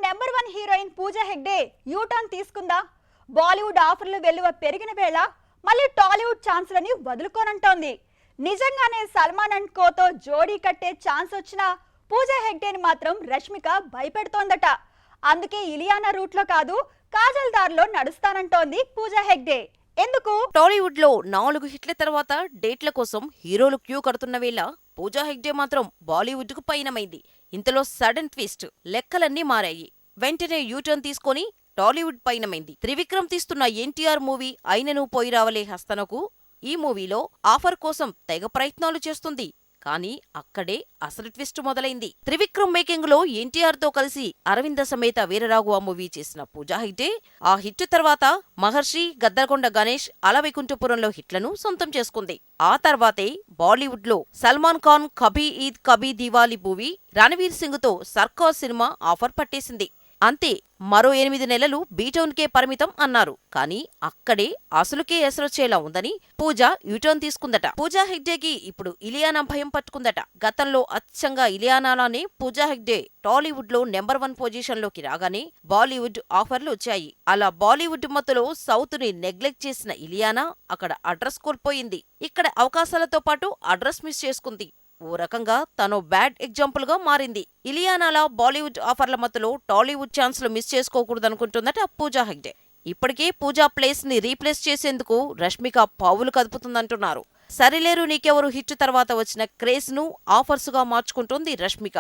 Number 1 heroine Pooja Hegde U turn తీసుకుందా? బాలీవుడ్ ఆఫర్లు వెల్లువ పెరిగిన వేళ మళ్ళీ టాలీవుడ్ ఛాన్స్లని వదులుకోనంటోంది. నిజంగానే సల్మాన్ అండ్ కోతో జోడీ కట్టే ఛాన్స్ వచ్చినా పూజా హెగ్డేని మాత్రం రష్మిక భయపెడుతోందట. అందుకే ఇలియానా రూట్లో కాదు, కాజల్ దారిలో నడుస్తానంటోంది పూజా హెగ్డే. ఎందుకు? టాలీవుడ్ లో 4 హిట్ల తర్వాత డేట్ల కోసం హీరోలు క్యూ కడుతున్న వేళ పూజా హెగ్డే మాత్రం బాలీవుడ్ కు పయనమైంది. ఇంతలో సడన్ ట్విస్ట్, లెక్కలన్నీ మారాయి. వెంటనే యూటర్న్ తీసుకొని టాలీవుడ్ పయనమైంది. త్రివిక్రమ్ తీస్తున్న ఎన్టీఆర్ మూవీ అయినను పోయి రావలే హస్తనకు ఈ మూవీలో ఆఫర్ కోసం తెగ ప్రయత్నాలు చేస్తుంది. కానీ అక్కడే అసలు ట్విస్ట్ మొదలైంది. త్రివిక్రమ్ మేకింగ్ లో ఎన్టీఆర్ తో కలిసి అరవింద సమేత వీరరాఘవ మూవీ చేసిన పూజా హెగ్డే ఆ హిట్ తర్వాత మహర్షి, గద్దరకొండ గణేష్, అలవైకుంఠపురంలో హిట్లను సొంతం చేసుకుంది. ఆ తర్వాతే బాలీవుడ్ లో సల్మాన్ ఖాన్ కభీ ఈద్ కభీ దివాలీ మూవీ, రణవీర్ సింగ్ తో సర్కార్ సినిమా ఆఫర్ పట్టేసింది. అంతే, మరో 8 నెలలు బీటౌన్ కే పరిమితం అన్నారు. కానీ అక్కడే అసలుకే ఎసరొచ్చేలా ఉందని పూజా యూటర్న్ తీసుకుందట. పూజా హెగ్డేకి ఇప్పుడు ఇలియానా భయం పట్టుకుందట. గతంలో అచ్చంగా ఇలియానాలానే పూజా హెగ్డే టాలీవుడ్ లో నెంబర్ 1 పొజిషన్లోకి రాగానే బాలీవుడ్ ఆఫర్లు వచ్చాయి. అలా బాలీవుడ్ మత్తులో సౌత్ ని నెగ్లెక్ట్ చేసిన ఇలియానా అక్కడ అడ్రస్ కోల్పోయింది. ఇక్కడ అవకాశాలతో పాటు అడ్రస్ మిస్ చేసుకుంది. ఓ రకంగా తను బ్యాడ్ ఎగ్జాంపుల్ గా మారింది. ఇలియానాలా బాలీవుడ్ ఆఫర్ల మత్తులో టాలీవుడ్ ఛాన్స్లు మిస్ చేసుకోకూడదనుకుంటుందట పూజా హెగ్డే. ఇప్పటికే పూజా ప్లేస్ ని రీప్లేస్ చేసేందుకు రష్మిక పావులు కదుపుతుందంటున్నారు. సరిలేరు నీకెవరు హిట్ తర్వాత వచ్చిన క్రేజ్ ను ఆఫర్స్ గా మార్చుకుంటోంది రష్మిక.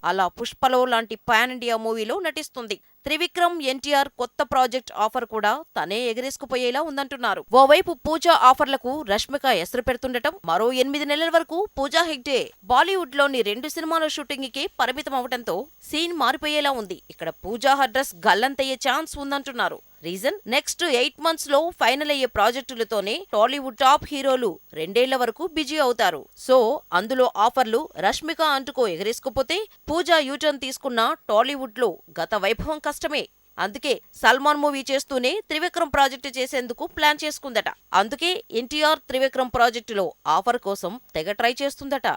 అలా పుష్పలో లాంటి పాన్ ఇండియా మూవీలో నటిస్తుంది. త్రివిక్రమ్, ఎన్టీఆర్ కొత్త ప్రాజెక్ట్ ఆఫర్ కూడా తనే ఎగరేసుకుపోయేలా ఉందంటున్నారు. ఓవైపు పూజా ఆఫర్లకు రష్మిక ఎసరు పెడుతుండటం, మరో 8 నెలల వరకు పూజా హెగ్డే బాలీవుడ్ లోని 2 సినిమాల షూటింగ్ కి పరిమితం అవడంతో సీన్ మారిపోయేలా ఉంది. ఇక్కడ పూజా అడ్రస్ గల్లంతయ్యే ఛాన్స్ ఉందంటున్నారు. రీజన్, నెక్స్ట్ 8 మంత్స్ లో ఫైనల్ అయ్యే ప్రాజెక్టులతోనే టాలీవుడ్ టాప్ హీరోలు 2 ఏళ్ల వరకు బిజీ అవుతారు. సో అందులో ఆఫర్లు రష్మిక అంటుకో ఎగరేసుకుపోతే పూజా యూటర్న్ తీసుకున్న టాలీవుడ్ లో గత వైభవం కష్టమే. అందుకే సల్మాన్ మూవీ చేస్తూనే త్రివిక్రమ్ ప్రాజెక్టు చేసేందుకు ప్లాన్ చేసుకుందట. అందుకే ఎన్టీఆర్ త్రివిక్రమ్ ప్రాజెక్టులో ఆఫర్ కోసం తెగ ట్రై చేస్తుందట.